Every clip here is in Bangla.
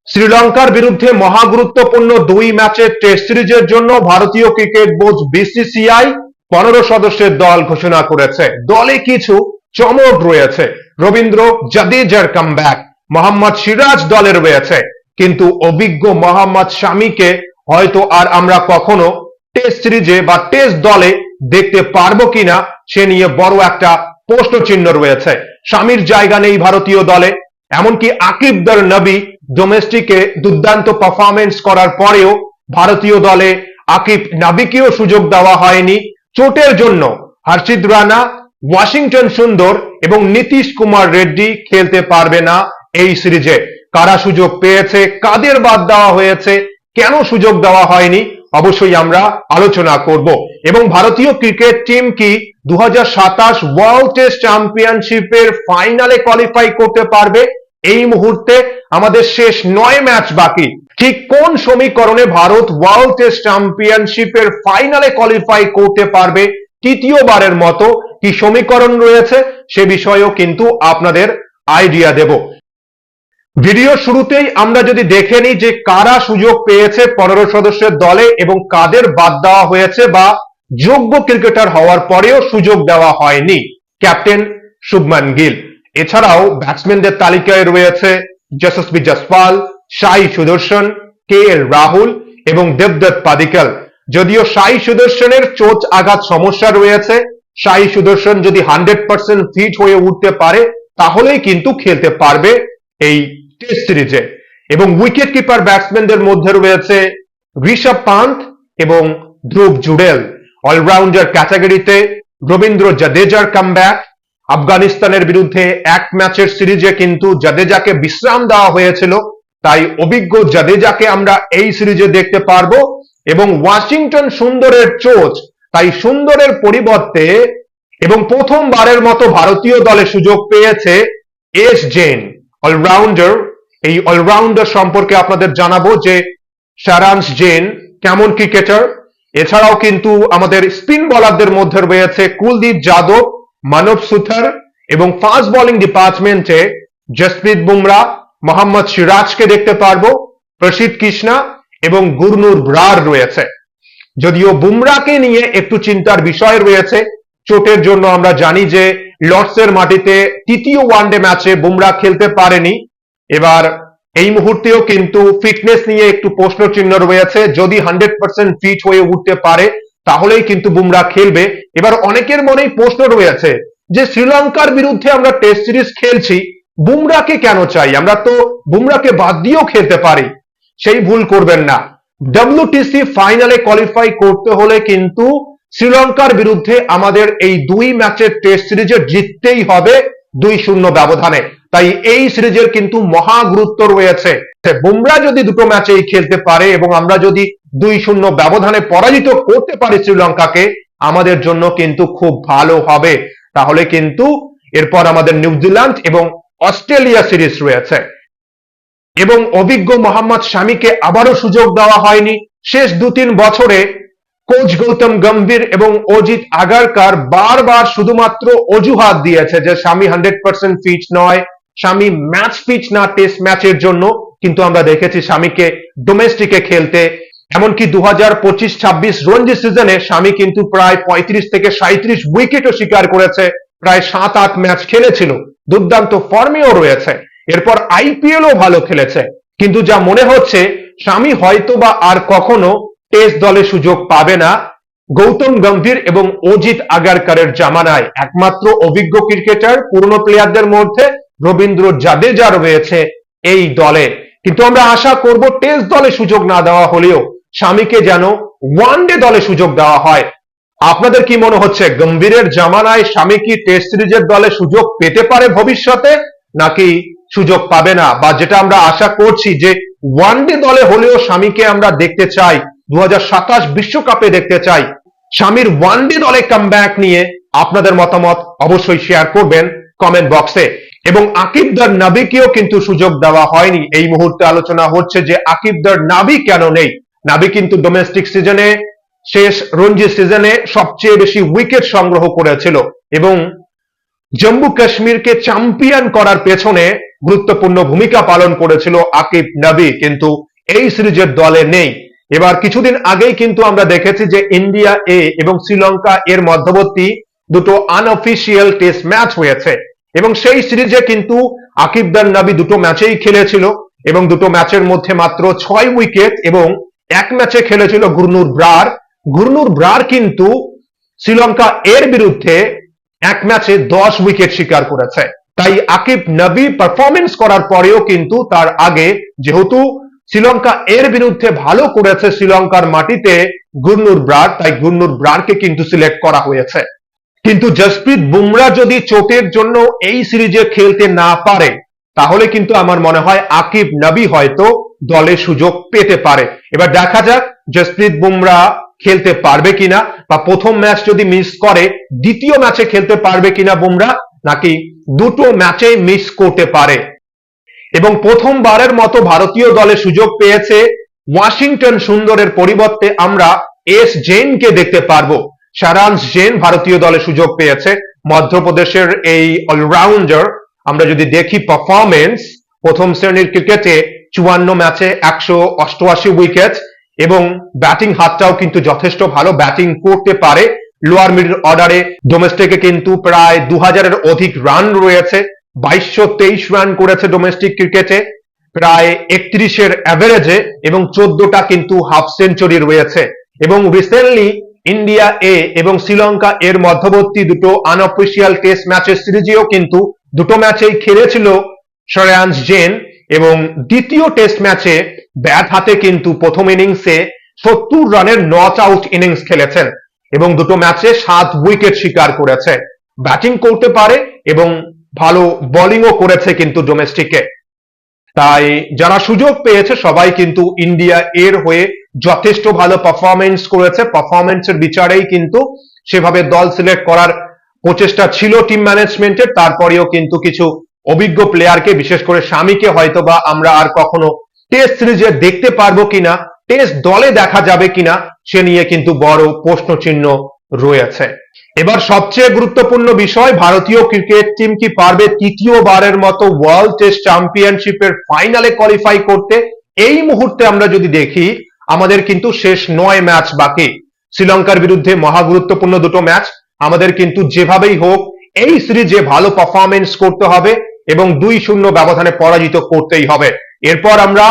শ্রীলঙ্কার বিরুদ্ধে মহাগুরুত্বপূর্ণ দুই ম্যাচের টেস্ট সিরিজের জন্য ভারতীয় ক্রিকেট বোর্ড বিসিসিআই 15 সদস্যের দল ঘোষণা করেছে। দলে কিছু চমক রয়েছে। রবীন্দ্র জাদেজার কামব্যাক, মোহাম্মদ সিরাজ দলে রয়েছে, কিন্তু অভিজ্ঞ মোহাম্মদ শামিকে হয়তো আর আমরা কখনো টেস্ট সিরিজে বা টেস্ট দলে দেখতে পারবো কিনা সে নিয়ে বড় একটা প্রশ্নচিহ্ন রয়েছে। শামির জায়গা নেই ভারতীয় দলে, এমনকি আকিবদার নবী ডোমেস্টিকে দুর্দান্ত পারফরমেন্স করার পরেও ভারতীয় দলে আকিব নবীকেও সুযোগ দেওয়া হয়নি। চোটের জন্য হর্ষিত রানা, ওয়াশিংটন সুন্দর এবং নীতিশ কুমার রেড্ডি খেলতে পারবে না এই সিরিজে। কারা সুযোগ পেয়েছে, কাদের বাদ দেওয়া হয়েছে, কেন সুযোগ দেওয়া হয়নি, অবশ্যই আমরা আলোচনা করব। এবং ভারতীয় ক্রিকেট টিম কি 2027 ওয়ার্ল্ড টেস্ট চ্যাম্পিয়নশিপের ফাইনালে কোয়ালিফাই করতে পারবে? এই মুহূর্তে আমাদের শেষ 9 ম্যাচ বাকি। ঠিক কোন সমীকরণে ভারত ওয়ার্ল্ড টেস্ট চ্যাম্পিয়নশিপের ফাইনালে কোয়ালিফাই করতে পারবে তৃতীয়বারের মতো, কি সমীকরণ রয়েছে সে বিষয়েও কিন্তু আপনাদের আইডিয়া দেব। ভিডিও শুরুতেই আমরা যদি দেখে নিই যে কারা সুযোগ পেয়েছে 15 সদস্যের দলে এবং কাদের বাদ দেওয়া হয়েছে বা যোগ্য ক্রিকেটার হওয়ার পরেও সুযোগ দেওয়া হয়নি। ক্যাপ্টেন শুভমান গিল, এছাড়াও ব্যাটসম্যানদের তালিকায় রয়েছে যশস্বী জয়সওয়াল, সাই সুদর্শন, কে এল রাহুল এবং দেবদত্ত পাদিক্কল। যদিও সাই সুদর্শনের চোট আঘাত সমস্যা রয়েছে, সাই সুদর্শন যদি 100% ফিট হয়ে উঠতে পারে তাহলেই কিন্তু খেলতে পারবে এই টেস্ট সিরিজে। এবং উইকেট কিপার ব্যাটসম্যানদের মধ্যে রয়েছে ঋষভ পান্থ এবং ধ্রুব জুড়েল। অলরাউন্ডার ক্যাটাগরিতে রবীন্দ্র জাদেজার কামব্যাক, আফগানিস্তানের বিরুদ্ধে এক ম্যাচের সিরিজে কিন্তু জাদেজাকে বিশ্রাম দেওয়া হয়েছিল, তাই অভিজ্ঞ জাদেজাকে আমরা এই সিরিজে দেখতে পারবো। এবং ওয়াশিংটন সুন্দরের চোট, তাই সুন্দরের পরিবর্তে এবং প্রথমবারের মতো ভারতীয় দলে সুযোগ পেয়েছে এস জেন অলরাউন্ডার। এই অলরাউন্ডার সম্পর্কে আপনাদের জানাবো যে সারাংশ জেন কেমন ক্রিকেটার। এছাড়াও কিন্তু আমাদের স্পিন বোলারদের মধ্যে রয়েছে কুলদীপ যাদব, মানব সুথর এবং ফাস্ট বোলিং ডিপার্টমেন্টে জসপ্রীত বুমরা, মোহাম্মদ সিরাজকে দেখতে পারবো, প্রসিদ্ধ কৃষ্ণা এবং গুরনুর ব্রার রয়েছে। যদিও বুমরাকে নিয়ে একটু চিন্তার বিষয় রয়েছে, চোটের জন্য আমরা জানি যে লর্ডসের মাটিতে তৃতীয় ওয়ানডে ম্যাচে বুমরা খেলতে পারেনি। এবার এই মুহূর্তেও কিন্তু ফিটনেস নিয়ে একটু প্রশ্ন চিহ্ন রয়েছে। যদি 100% ফিট হয়ে উঠতে পারে তাহলেই কিন্তু বুমরা খেলবে। এবার অনেকের মনেই প্রশ্ন রয়েছে যে শ্রীলঙ্কার বিরুদ্ধে আমরা টেস্ট সিরিজ খেলছি, বুমরাকে কেন চাই? আমরা তো বুমরাকে বাদ দিয়েও খেলতে পারি। সেই ভুল করবেন না। ডব্লিউটিসি ফাইনালে কোয়ালিফাই করতে হলে কিন্তু শ্রীলঙ্কার বিরুদ্ধে আমাদের এই দুই ম্যাচের টেস্ট সিরিজে জিততেই হবে 2-0 ব্যবধানে। তাই এই সিরিজের কিন্তু মহা গুরুত্ব রয়েছে। বুমরা যদি দুটো ম্যাচেই খেলতে পারে এবং আমরা যদি 2-0 ব্যবধানে পরাজিত করতে পারি শ্রীলঙ্কাকে, আমাদের জন্য কিন্তু খুব ভালো হবে। তাহলে কিন্তু এরপর আমাদের নিউজিল্যান্ড এবং অস্ট্রেলিয়া সিরিজ রয়েছে। এবং অভিজ্ঞ মোহাম্মদ শামিকে আবারও সুযোগ দেওয়া হয়নি। শেষ 2-3 বছরে কোচ গৌতম গম্ভীর এবং অজিত আগারকার বারবার শুধুমাত্র অজুহাত দিয়েছে যে শামি 100% ফিট নয়, শামি ম্যাচ ফিট না টেস্ট ম্যাচের জন্য। কিন্তু আমরা দেখেছি শামিকে ডোমেস্টিকে খেলতে, এমনকি 2025-26 রঞ্জি সিজনে শামি কিন্তু প্রায় 35 থেকে 37 উইকেটও শিকার করেছে, প্রায় 7-8 ম্যাচ খেলেছিল, দুর্দান্ত ফর্মেও রয়েছে। এরপর আইপিএলও ভালো খেলেছে। কিন্তু যা মনে হচ্ছে শামি হয়তো বা আর কখনো টেস্ট দলে সুযোগ পাবে না। গৌতম গম্ভীর এবং অজিত আগারকারের জামানায় একমাত্র অভিজ্ঞ ক্রিকেটার পুরনো প্লেয়ারদের মধ্যে রবীন্দ্র জাদেজা রয়েছে এই দলে। কিন্তু আমরা আশা করব টেস্ট দলে সুযোগ না দেওয়া হলেও শামিকে যেন ওয়ানডে দলে সুযোগ দেওয়া হয়। আপনাদের কি মনে হচ্ছে, গম্ভীরের জামানায় শামি কি টেস্ট সিরিজের দলে সুযোগ পেতে পারে ভবিষ্যতে, নাকি সুযোগ পাবে না? বা যেটা আমরা আশা করছি যে ওয়ানডে দলে হলেও শামিকে আমরা দেখতে চাই, 2027 বিশ্বকাপে দেখতে চাই। শামির ওয়ানডে দলে কামব্যাক নিয়ে আপনাদের মতামত অবশ্যই শেয়ার করবেন কমেন্ট বক্সে। এবং আকিবদার নবীকেও কিন্তু সুযোগ দেওয়া হয়নি। এই মুহূর্তে আলোচনা হচ্ছে যে আকিবদার নবী কেন নেই। নবী কিন্তু ডোমেস্টিক সিজনে, শেষ রঞ্জি সিজনে সবচেয়ে বেশি উইকেট সংগ্রহ করেছিল এবং জম্মু কাশ্মীরকে চ্যাম্পিয়ন করার পেছনে গুরুত্বপূর্ণ ভূমিকা পালন করেছিল আকিব নবী, কিন্তু এই সিরিজের দলে নেই। এবার কিছুদিন আগেই কিন্তু আমরা দেখেছি যে ইন্ডিয়া এ এবং শ্রীলঙ্কা এর মধ্যবর্তী দুটো আনঅফিসিয়াল টেস্ট ম্যাচ হয়েছে এবং সেই সিরিজে কিন্তু আকিব নবী দুটো ম্যাচেই খেলেছিল এবং দুটো ম্যাচের মধ্যে মাত্র 6 উইকেট এবং এক ম্যাচে খেলেছিল গুরনুর ব্রার কিন্তু শ্রীলঙ্কা এর বিরুদ্ধে এক ম্যাচে 10 উইকেট শিকার করেছে। তাই আকিব নবী পারফরমেন্স করার পরেও কিন্তু তার আগে যেহেতু শ্রীলঙ্কা এর বিরুদ্ধে ভালো করেছে শ্রীলঙ্কার মাটিতে গুরনুর ব্রার, তাই গুরনুর ব্রারকে কিন্তু সিলেক্ট করা হয়েছে। কিন্তু জসপ্রীত বুমরা যদি চোটের জন্য এই সিরিজে খেলতে না পারে তাহলে কিন্তু আমার মনে হয় আকিব নবী হয়তো দলে সুযোগ পেতে পারে। এবার দেখা যাক জসপ্রীত বুমরা খেলতে পারবে কিনা, বা প্রথম ম্যাচ যদি মিস করে দ্বিতীয় ম্যাচে খেলতে পারবে কিনা বুমরা, নাকি দুটো ম্যাচে মিস করতে পারে। এবং প্রথমবারের মতো ভারতীয় দলে সুযোগ পেয়েছে ওয়াশিংটন সুন্দরের পরিবর্তে আমরা এস জেনকে দেখতে পারবো। সারাংশ জেন ভারতীয় দলে সুযোগ পেয়েছে। মধ্যপ্রদেশের এই অলরাউন্ডার আমরা যদি দেখি পারফরমেন্স, প্রথম শ্রেণীর ক্রিকেটে 54 ম্যাচে 188 উইকেট এবং ব্যাটিং হাতটাও কিন্তু যথেষ্ট ভালো, ব্যাটিং করতে পারে। লোয়ার মিডল অর্ডারে ডোমেস্টিকে কিন্তু প্রায় 2000-এর অধিক রান রয়েছে, 2223 রান করেছে ডোমেস্টিক ক্রিকেটে, প্রায় 31-এর অ্যাভারেজে এবং 14টা কিন্তু হাফ সেঞ্চুরি রয়েছে। এবং রিসেন্টলি ইন্ডিয়া এ এবং শ্রীলঙ্কা এর মধ্যবর্তী দুটো আনঅফিসিয়াল টেস্ট ম্যাচের সিরিজেও কিন্তু দুটো ম্যাচেই খেলেছিল শ্রেয়াংশ জেন এবং দ্বিতীয় টেস্ট ম্যাচে ব্যাট হাতে কিন্তু প্রথম ইনিংসে 70 রানের নট আউট ইনিংস খেলেছেন এবং দুটো ম্যাচে 7 উইকেট শিকার করেছে। ব্যাটিং করতে পারে এবং ভালো বোলিংও করেছে কিন্তু ডোমেস্টিকে। তাই যারা সুযোগ পেয়েছে সবাই কিন্তু ইন্ডিয়া এর হয়ে যথেষ্ট ভালো পারফরমেন্স করেছে। পারফরমেন্সের বিচারেই কিন্তু সেভাবে দল সিলেক্ট করার প্রচেষ্টা ছিল টিম ম্যানেজমেন্টের। তারপরেও কিন্তু কিছু অভিজ্ঞ প্লেয়ারকে, বিশেষ করে শামিকে হয়তো বা আমরা আর কখনো টেস্ট সিরিজে দেখতে পারবো কিনা, টেস্ট দলে দেখা যাবে কিনা সে নিয়ে কিন্তু বড় প্রশ্ন চিহ্ন রয়েছে। এবার সবচেয়ে গুরুত্বপূর্ণ বিষয়, ভারতীয় ক্রিকেট টিম কি পারবে তৃতীয়বারের মতো ওয়ার্ল্ড টেস্ট চ্যাম্পিয়নশিপের ফাইনালে কোয়ালিফাই করতে? এই মুহূর্তে আমরা যদি দেখি আমাদের কিন্তু শেষ 9 ম্যাচ বাকি। শ্রীলঙ্কার বিরুদ্ধে মহা গুরুত্বপূর্ণ দুটো ম্যাচ, আমাদের কিন্তু যেভাবেই হোক এই সিরিজে ভালো পারফরমেন্স করতে হবে এবং 2-0 ব্যবধানে পরাজিত করতেই হবে। এরপর আমরা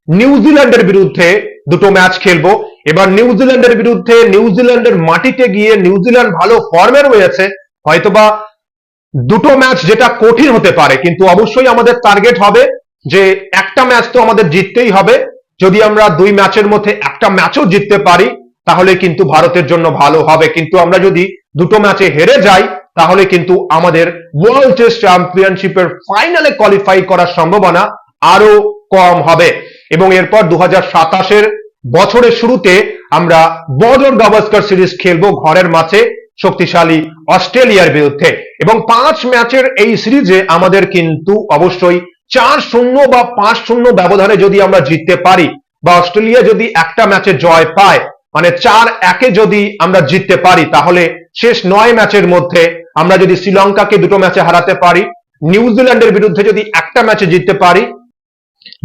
নিউজিল্যান্ডের বিরুদ্ধে দুটো ম্যাচ খেলবো। এবার নিউজিল্যান্ডের বিরুদ্ধে নিউজিল্যান্ডের মাটিতে গিয়ে নিউজিল্যান্ড ভালো ফর্মে রয়েছে, হয়তোবা দুটো ম্যাচ যেটা কঠিন হতে পারে, কিন্তু অবশ্যই আমাদের টার্গেট হবে যে একটা ম্যাচ তো আমাদের জিততেই হবে। যদি আমরা 2 ম্যাচের মধ্যে একটা ম্যাচও জিততে পারি তাহলে কিন্তু ভারতের জন্য ভালো হবে, কিন্তু আমরা যদি দুটো ম্যাচে হেরে যাই তাহলে কিন্তু আমাদের ওয়ার্ল্ড টেস্ট চ্যাম্পিয়নশিপের ফাইনালে কোয়ালিফাই করার সম্ভাবনা আরো কম হবে। এবং এরপর 2027-এর বছরের শুরুতে আমরা বর্ডার গাভাস্কার সিরিজ খেলবো ঘরের মাঠে শক্তিশালী অস্ট্রেলিয়ার বিরুদ্ধে এবং 5 ম্যাচের এই সিরিজে আমাদের কিন্তু অবশ্যই 4-0 বা 5-0 ব্যবধানে যদি আমরা জিততে পারি, বা অস্ট্রেলিয়া যদি একটা ম্যাচে জয় পায়, মানে 4-1 যদি আমরা জিততে পারি, তাহলে শেষ 9 ম্যাচের মধ্যে আমরা যদি শ্রীলঙ্কাকে দুটো ম্যাচে হারাতে পারি, নিউজিল্যান্ডের বিরুদ্ধে যদি একটা ম্যাচে জিততে পারি,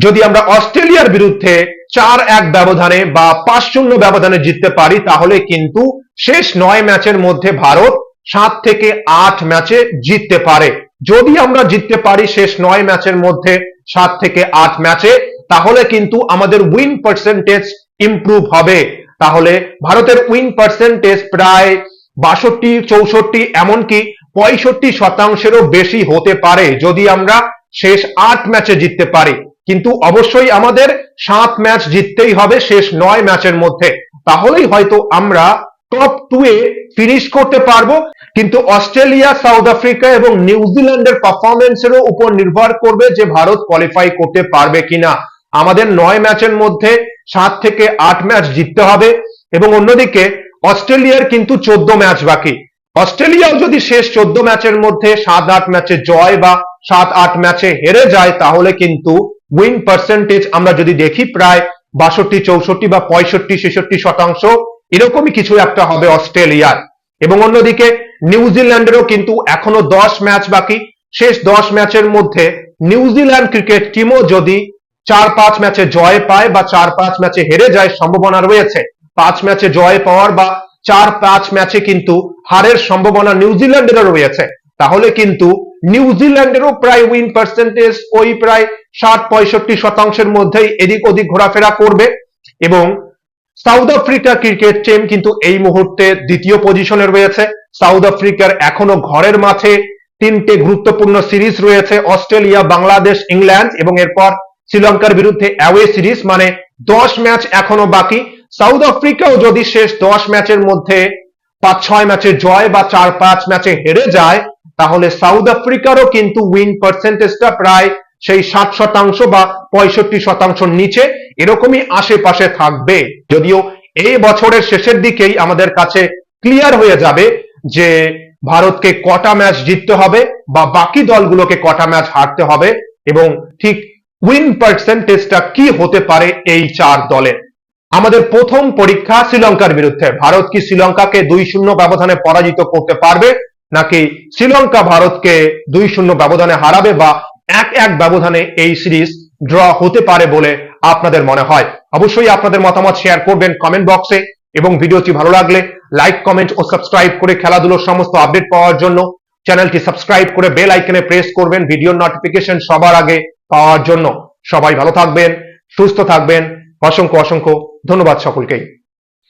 যদি আমরা অস্ট্রেলিয়ার বিরুদ্ধে 4-1 ব্যবধানে বা 5-0 ব্যবধানে জিততে পারি, তাহলে কিন্তু শেষ 9 ম্যাচের মধ্যে ভারত 7 থেকে 8 ম্যাচে জিততে পারে। যদি আমরা জিততে পারি শেষ 9 ম্যাচের মধ্যে 7 থেকে 8 ম্যাচে, তাহলে কিন্তু আমাদের উইন পার্সেন্টেজ ইমপ্রুভ হবে। তাহলে ভারতের উইন পার্সেন্টেজ প্রায় 62-64 এমনকি 65%-এরও বেশি হতে পারে যদি আমরা শেষ 8 ম্যাচে জিততে পারি। কিন্তু অবশ্যই আমাদের 7 ম্যাচ জিততেই হবে শেষ 9 ম্যাচের মধ্যে, তাহলেই হয়তো আমরা টপ 2 এ ফিনিশ করতে পারবো। কিন্তু অস্ট্রেলিয়া, সাউথ আফ্রিকা এবং নিউজিল্যান্ডের পারফরমেন্সেরও উপর নির্ভর করবে যে ভারত কোয়ালিফাই করতে পারবে কিনা। আমাদের 9 ম্যাচের মধ্যে 7 থেকে 8 ম্যাচ জিততে হবে এবং অন্যদিকে অস্ট্রেলিয়ার কিন্তু 14 ম্যাচ বাকি। অস্ট্রেলিয়াও যদি শেষ 14 ম্যাচের মধ্যে 7-8 ম্যাচে জয় বা 7-8 ম্যাচে হেরে যায়, তাহলে কিন্তু উইন পার্সেন্টেজ আমরা যদি দেখি প্রায় 62-64 বা 65-66% এরকমই কিছু একটা হবে অস্ট্রেলিয়ার। এবং অন্যদিকে নিউজিল্যান্ডেরও কিন্তু এখনো 10 ম্যাচ বাকি। শেষ 10 ম্যাচের মধ্যে নিউজিল্যান্ড ক্রিকেট টিমও যদি 4-5 ম্যাচে জয় পায় বা 4-5 ম্যাচে হেরে যায়, সম্ভাবনা রয়েছে 5 ম্যাচে জয় পাওয়ার বা 4-5 ম্যাচে কিন্তু হারের সম্ভাবনা নিউজিল্যান্ডেরও রয়েছে। তাহলে কিন্তু নিউজিল্যান্ডেরও প্রায় উইন পার্সেন্টেজ ওই প্রায় 60-65% মধ্যেই এদিক ওদিক ঘোরাফেরা করবে। এবং সাউথ আফ্রিকা ক্রিকেট টিম কিন্তু এই মুহূর্তে দ্বিতীয় পজিশনে রয়েছে। সাউথ আফ্রিকার এখনো ঘরের মাঠে 3টে গুরুত্বপূর্ণ সিরিজ রয়েছে, অস্ট্রেলিয়া, বাংলাদেশ, ইংল্যান্ড, এবং এরপর শ্রীলঙ্কার বিরুদ্ধে অ্যাওয়ে সিরিজ, মানে 10 ম্যাচ এখনো বাকি। সাউথ আফ্রিকাও যদি শেষ 10 ম্যাচের মধ্যে 5-6 ম্যাচে জয় বা 4-5 ম্যাচে হেরে যায়, তাহলে সাউথ আফ্রিকারও কিন্তু উইন পার্সেন্টেজটা প্রায় সেই 60% বা 65% নিচে এরকমই আশেপাশে থাকবে। যদিও এই বছরের শেষের দিকেই আমাদের কাছে ক্লিয়ার হয়ে যাবে যে ভারতকে কটা ম্যাচ জিততে হবে বা বাকি দলগুলোকে কটা ম্যাচ হারতে হবে এবং ঠিক উইন পার্সেন্টেজটা কি হতে পারে এই 4 দলের। আমাদের প্রথম পরীক্ষা শ্রীলঙ্কার বিরুদ্ধে। ভারত কি শ্রীলঙ্কাকে 2-0 ব্যবধানে পরাজিত করতে পারবে, নাকি শ্রীলঙ্কা ভারতকে 2-0 ব্যবধানে হারাবে বা 1-1 ব্যবধানে এই সিরিজ ড্র হতে পারে বলে আপনাদের মনে হয়? অবশ্যই আপনাদের মতামত শেয়ার করবেন কমেন্ট বক্সে, এবং ভিডিওটি ভালো লাগলে লাইক, কমেন্ট ও সাবস্ক্রাইব করে খেলাধুলোর সমস্ত আপডেট পাওয়ার জন্য চ্যানেলটি সাবস্ক্রাইব করে বেল আইকনে প্রেস করবেন ভিডিওর নোটিফিকেশন সবার আগে পাওয়ার জন্য। সবাই ভালো থাকবেন, সুস্থ থাকবেন। অসংখ্য অসংখ্য ধন্যবাদ সকলকেই।